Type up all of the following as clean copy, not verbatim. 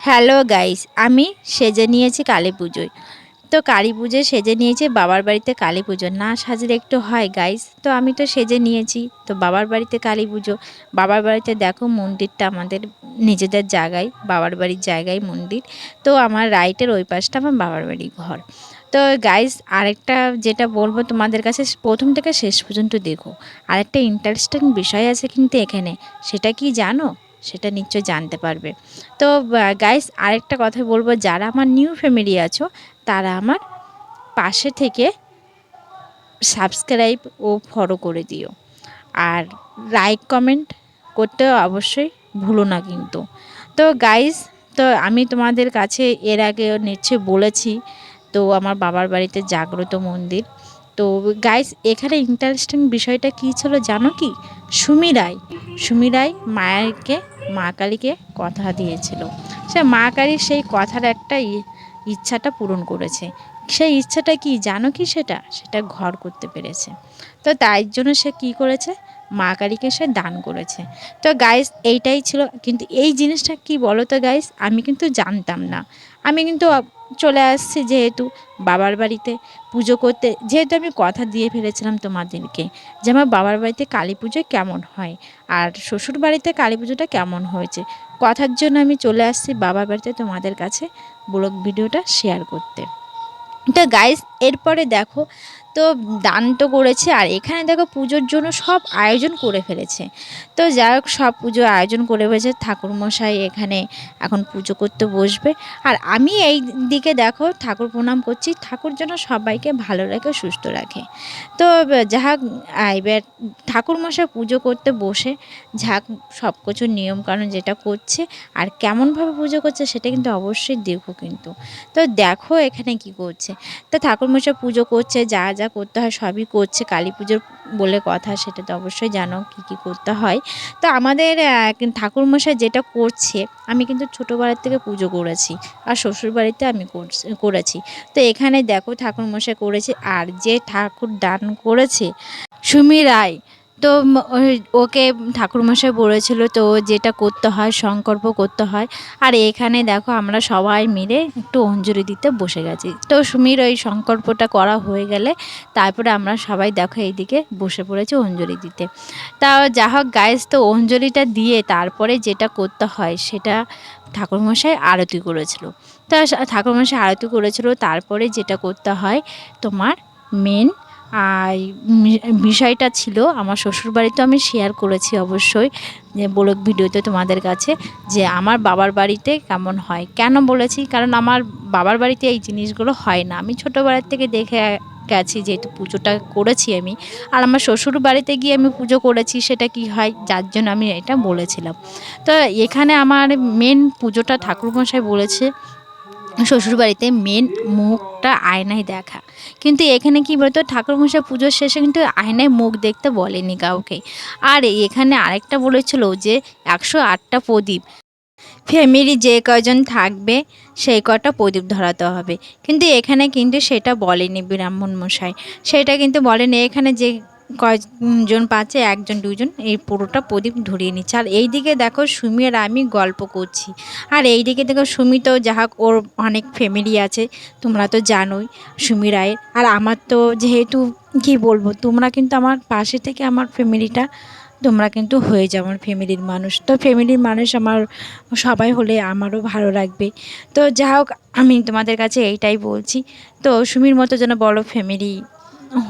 Hello guys, আমি সেজে নিয়েছি কালী পুজোয়। তো কালী পুজোয় সেজে নিয়েছি বাবার বাড়িতে কালী পুজো। না সাজলে একটু হয় গাইস। তো আমি তো সেজে নিয়েছি। তো বাবার বাড়িতে কালী পুজো। বাবার বাড়িতে দেখো মন্দিরটা আমাদের নিজেদের জায়গায়, বাবার বাড়ির জায়গায় মন্দির। তো আমার রাইটের ওই পাশটা আমার বাবার বাড়ির ঘর। তো গাইস আরেকটা যেটা বলবো তোমাদের কাছে, প্রথম থেকে শেষ পর্যন্ত দেখো। আরেকটা ইন্টারেস্টিং বিষয় আছে কিন্তু এখানে। সেটা কি জানো? সেটা নিশ্চয় জানতে পারবে। তো গাইস আরেকটা কথা বলবো, যারা আমার নিউ ফ্যামিলি আছো তারা আমার পাশে থেকে সাবস্ক্রাইব ও ফলো করে দিও। আর লাইক কমেন্ট করতে অবশ্যই ভুলো না কিন্তু। তো গাইস, তো আমি তোমাদের কাছে এর আগে নিশ্চয়ই বলেছি, তো আমার বাবার বাড়িতে জাগ্রত মন্দির। তো গাইস এখানে ইন্টারেস্টিং বিষয়টা কী ছিল জানো কি? সুমি রায় মায়েরকে, মা কালীকে কথা দিয়েছিল। সে মা কালীর সেই কথার একটা ইচ্ছাটা পূরণ করেছে। সেই ইচ্ছাটা কি জানো কি? সেটা ঘর করতে পেরেছে। তো তাই জন্য সে কি করেছে? মা কালীকে সে দান করেছে। তো গাইস এইটাই ছিল। কিন্তু এই জিনিসটা কি বলো তো গাইস, আমি কিন্তু জানতাম না। আমি কিন্তু চলে আসছি যেহেতু বাবার বাড়িতে পুজো করতে, যেহেতু আমি কথা দিয়ে ফেলেছিলাম তোমাদেরকে যে আমার বাবার বাড়িতে কালী পুজো কেমন হয় আর শ্বশুর বাড়িতে কালী পুজোটা কেমন হয়েছে, কথার জন্য আমি চলে আসছি বাবার বাড়িতে তোমাদের কাছে ব্লগ ভিডিওটা শেয়ার করতে। তো গাইস এরপরে দেখো, তো দান তো করেছে আর এখানে দেখো পুজোর জন্য সব আয়োজন করে ফেলেছে। তো যাই হোক, সব পুজো আয়োজন করে ফেলেছে। ঠাকুরমশাই এখানে এখন পুজো করতে বসবে। আর আমি এই দিকে দেখো ঠাকুর প্রণাম করছি, ঠাকুর যেন সবাইকে ভালো রাখে, সুস্থ রাখে। তো যাই হোক, এবার ঠাকুরমশাই পুজো করতে বসে ঝাঁক সব কিছু নিয়মকানুন যেটা করছে আর কেমনভাবে পুজো করছে সেটা কিন্তু অবশ্যই দেখো কিন্তু। তো দেখো এখানে কি করছে। তো ঠাকুরমশাই পুজো করছে, যা যা করতে হয় সবই করছে। কালী পুজোর বলে কথা, সেটা তো অবশ্যই জানো কী কী করতে হয়। তো আমাদের ঠাকুরমশাই যেটা করছে, আমি কিন্তু ছোটোবেলার থেকে পুজো করেছি আর শ্বশুরবাড়িতে আমি করেছি। তো এখানে দেখো ঠাকুরমশাই করেছে আর যে ঠাকুর দান করেছে সুমি রায়। তো ওকে ঠাকুরমশাই বলেছিল তো যেটা করতে হয় সংকল্প করতে হয়। আর এখানে দেখো আমরা সবাই মিলে একটু অঞ্জলি দিতে বসে গেছি। তো সুমির ওই সংকল্পটা করা হয়ে গেলে তারপরে আমরা সবাই দেখো এইদিকে বসে পড়েছি অঞ্জলি দিতে। তা যা হোক গাইস, তো অঞ্জলিটা দিয়ে তারপরে যেটা করতে হয় সেটা ঠাকুরমশাই আরতি করেছিল। তা ঠাকুরমশাই আরতি করেছিল, তারপরে যেটা করতে হয় তোমার মেন আর বিষয়টা ছিল আমার শ্বশুরবাড়িতে আমি শেয়ার করেছি অবশ্যই যে ব্লগ ভিডিওতে তোমাদের কাছে, যে আমার বাবার বাড়িতে কেমন হয়। কেন বলেছি? কারণ আমার বাবার বাড়িতে এই জিনিসগুলো হয় না। আমি ছোটোবেলার থেকে দেখে গেছি, যেহেতু পুজোটা করেছি আমি। আর আমার শ্বশুর বাড়িতে গিয়ে আমি পুজো করেছি, সেটা কি হয়, যার জন্য আমি এটা বলেছিলাম। তো এখানে আমার মেন পুজোটা ঠাকুরমশাই বলেছে শ্বশুরবাড়িতে মেন মুখটা আয়নায় দেখা। কিন্তু এখানে কি বলতো, ঠাকুরমশাই পুজোর শেষে কিন্তু আয়নায় মুখ দেখতে বলেনি কাউকে। আর এখানে আরেকটা বলেছিল যে 108টা প্রদীপ, ফ্যামিলি যে কয়জন থাকবে সেই কটা প্রদীপ ধরাতে হবে। কিন্তু এখানে কিন্তু সেটা বলেনি ব্রাহ্মণ মশাই, সেটা কিন্তু বলেনি। এখানে যে কয়জন পাচ্ছে, একজন দুজন, এই পুরোটা প্রদীপ ধরিয়ে নিচ্ছে। আর এইদিকে দেখো সুমি আর আমি গল্প করছি। আর এইদিকে দেখো সুমি তো যা হোক ওর অনেক ফ্যামিলি আছে, তোমরা তো জানোই সুমি রায়ের। আর আমার তো যেহেতু কী বলবো, তোমরা কিন্তু আমার পাশে থেকে আমার ফ্যামিলিটা তোমরা কিন্তু হয়ে যাও আমার ফ্যামিলির মানুষ। তো ফ্যামিলির মানুষ আমার সবাই হলে আমারও ভালো লাগবে। তো যা হোক, আমি তোমাদের কাছে এইটাই বলছি। তো সুমির মতো যেন বড় ফ্যামিলি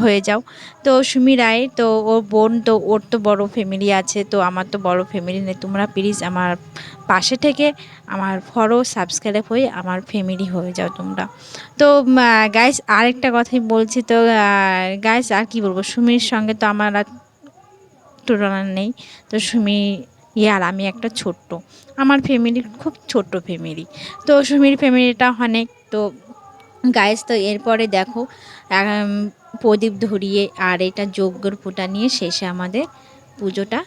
হয়ে যাও। তো সুমি রায় তো ওর বোন, তো ওর তো বড় ফ্যামিলি আছে, তো আমার তো বড় ফ্যামিলি নেই। তোমরা প্লিজ আমার পাশে থেকে আমার ফলো সাবস্ক্রাইব হয়ে আমার ফ্যামিলি হয়ে যাও তোমরা। তো গাইস আরেকটা কথাই বলছি। তো গাইস আর কি বলবো, সুমির সঙ্গে তো আমার আর তুলনা নেই। তো সুমি আর আমি একটা ছোট্ট, আমার ফ্যামিলি খুব ছোট্ট ফ্যামিলি। তো সুমির ফ্যামিলিটা অনেক। তো গাইস তো এরপরে দেখো প্রদীপ ধরিয়ে আর এটা যজ্ঞর ফোঁটা নিয়ে শেষে আমাদের পুজোটা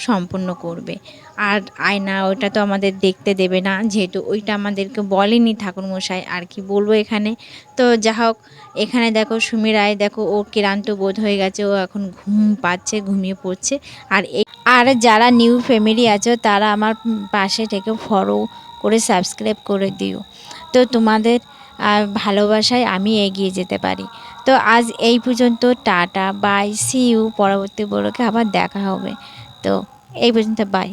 সম্পূর্ণ করবে। আর আয়না ওইটা তো আমাদের দেখতে দেবে না, যেহেতু ওইটা আমাদেরকে বলেনি ঠাকুরমশাই। আর কি বলবো এখানে। তো যা হোক, এখানে দেখো সুমি রায় দেখো ও ক্লান্ত বোধ হয়ে গেছে, ও এখন ঘুম পাচ্ছে, ঘুমিয়ে পড়ছে। আর যারা নিউ ফ্যামিলি আছে তারা আমার পাশে থেকে ফলো করে সাবস্ক্রাইব করে দিও, তো তোমাদের ভালোবাসায় আমি এগিয়ে যেতে পারি। তো আজ এই পর্যন্ত, টাটা বাই, সি ইউ, পরবর্তী ব্লগে আবার দেখা হবে। তো এই পর্যন্ত, বাই।